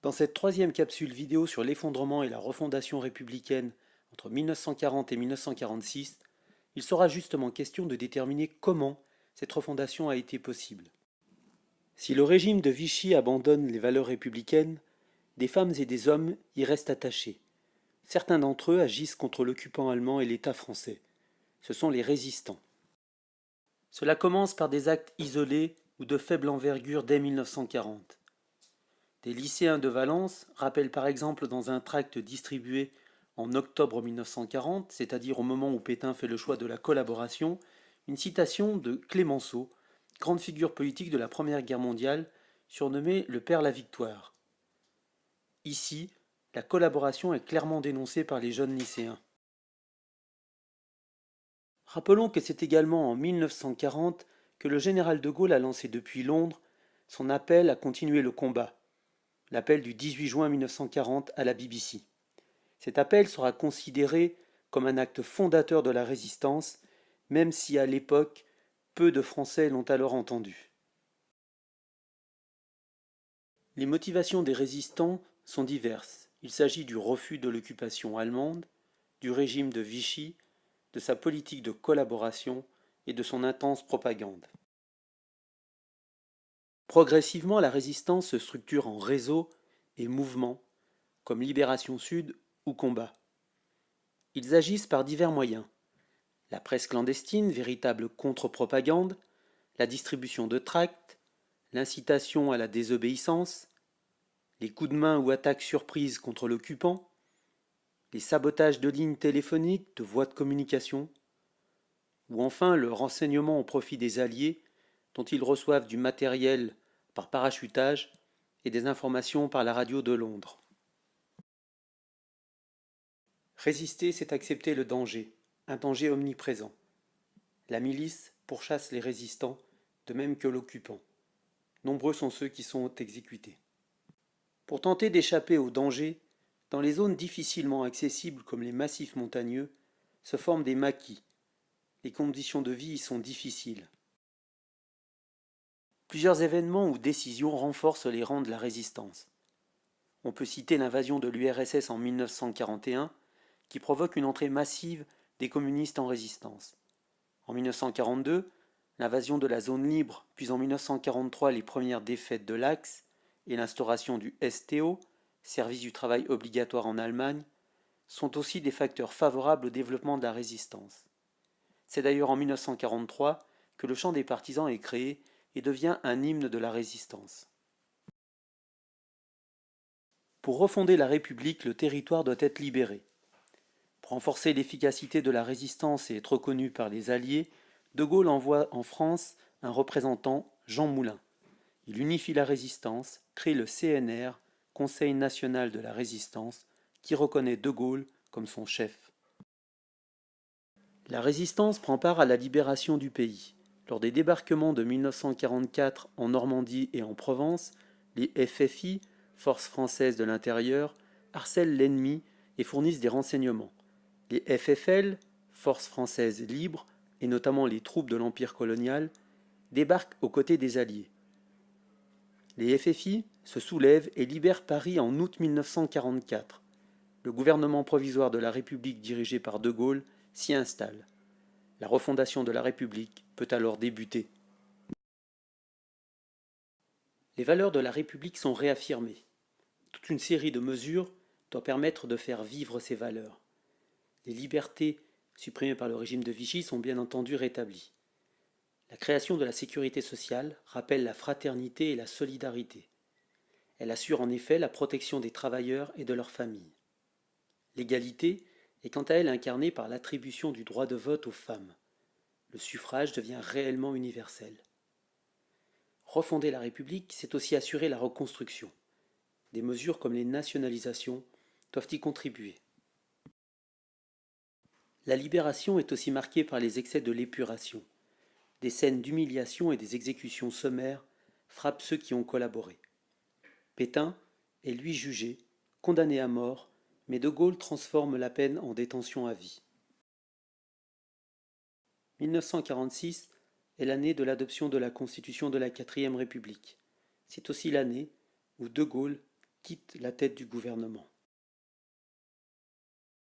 Dans cette troisième capsule vidéo sur l'effondrement et la refondation républicaine entre 1940 et 1946, il sera justement question de déterminer comment cette refondation a été possible. Si le régime de Vichy abandonne les valeurs républicaines, des femmes et des hommes y restent attachés. Certains d'entre eux agissent contre l'occupant allemand et l'État français. Ce sont les résistants. Cela commence par des actes isolés ou de faible envergure dès 1940. Des lycéens de Valence rappellent par exemple dans un tract distribué en octobre 1940, c'est-à-dire au moment où Pétain fait le choix de la collaboration, une citation de Clémenceau, grande figure politique de la Première Guerre mondiale, surnommé le Père la Victoire. Ici, la collaboration est clairement dénoncée par les jeunes lycéens. Rappelons que c'est également en 1940 que le général de Gaulle a lancé depuis Londres son appel à continuer le combat, l'appel du 18 juin 1940 à la BBC. Cet appel sera considéré comme un acte fondateur de la résistance, même si à l'époque, peu de Français l'ont alors entendu. Les motivations des résistants sont diverses. Il s'agit du refus de l'occupation allemande, du régime de Vichy, de sa politique de collaboration et de son intense propagande. Progressivement, la résistance se structure en réseaux et mouvements, comme Libération Sud ou Combat. Ils agissent par divers moyens. La presse clandestine, véritable contre-propagande, la distribution de tracts, l'incitation à la désobéissance, les coups de main ou attaques surprises contre l'occupant, les sabotages de lignes téléphoniques, de voies de communication, ou enfin le renseignement au profit des Alliés, dont ils reçoivent du matériel par parachutage et des informations par la radio de Londres. Résister, c'est accepter le danger, un danger omniprésent. La milice pourchasse les résistants, de même que l'occupant. Nombreux sont ceux qui sont exécutés. Pour tenter d'échapper au danger, dans les zones difficilement accessibles comme les massifs montagneux, se forment des maquis. Les conditions de vie y sont difficiles. Plusieurs événements ou décisions renforcent les rangs de la résistance. On peut citer l'invasion de l'URSS en 1941, qui provoque une entrée massive des communistes en résistance. En 1942, l'invasion de la zone libre, puis en 1943 les premières défaites de l'Axe et l'instauration du STO, service du travail obligatoire en Allemagne, sont aussi des facteurs favorables au développement de la résistance. C'est d'ailleurs en 1943 que le chant des partisans est créé et devient un hymne de la résistance. Pour refonder la République, le territoire doit être libéré. Pour renforcer l'efficacité de la résistance et être reconnu par les Alliés, De Gaulle envoie en France un représentant, Jean Moulin. Il unifie la résistance, crée le CNR, Conseil national de la résistance, qui reconnaît De Gaulle comme son chef. La résistance prend part à la libération du pays. Lors des débarquements de 1944 en Normandie et en Provence, les FFI, Forces françaises de l'intérieur, harcèlent l'ennemi et fournissent des renseignements. Les FFL, Forces françaises libres, et notamment les troupes de l'Empire colonial, débarquent aux côtés des Alliés. Les FFI se soulèvent et libèrent Paris en août 1944. Le gouvernement provisoire de la République dirigé par De Gaulle s'y installe. La refondation de la République peut alors débuter. Les valeurs de la République sont réaffirmées. Toute une série de mesures doit permettre de faire vivre ces valeurs. Les libertés supprimées par le régime de Vichy sont bien entendu rétablies. La création de la sécurité sociale rappelle la fraternité et la solidarité. Elle assure en effet la protection des travailleurs et de leurs familles. L'égalité est quant à elle incarnée par l'attribution du droit de vote aux femmes. Le suffrage devient réellement universel. Refonder la République, c'est aussi assurer la reconstruction. Des mesures comme les nationalisations doivent y contribuer. La libération est aussi marquée par les excès de l'épuration. Des scènes d'humiliation et des exécutions sommaires frappent ceux qui ont collaboré. Pétain est lui jugé, condamné à mort, mais De Gaulle transforme la peine en détention à vie. 1946 est l'année de l'adoption de la Constitution de la Quatrième République. C'est aussi l'année où De Gaulle quitte la tête du gouvernement.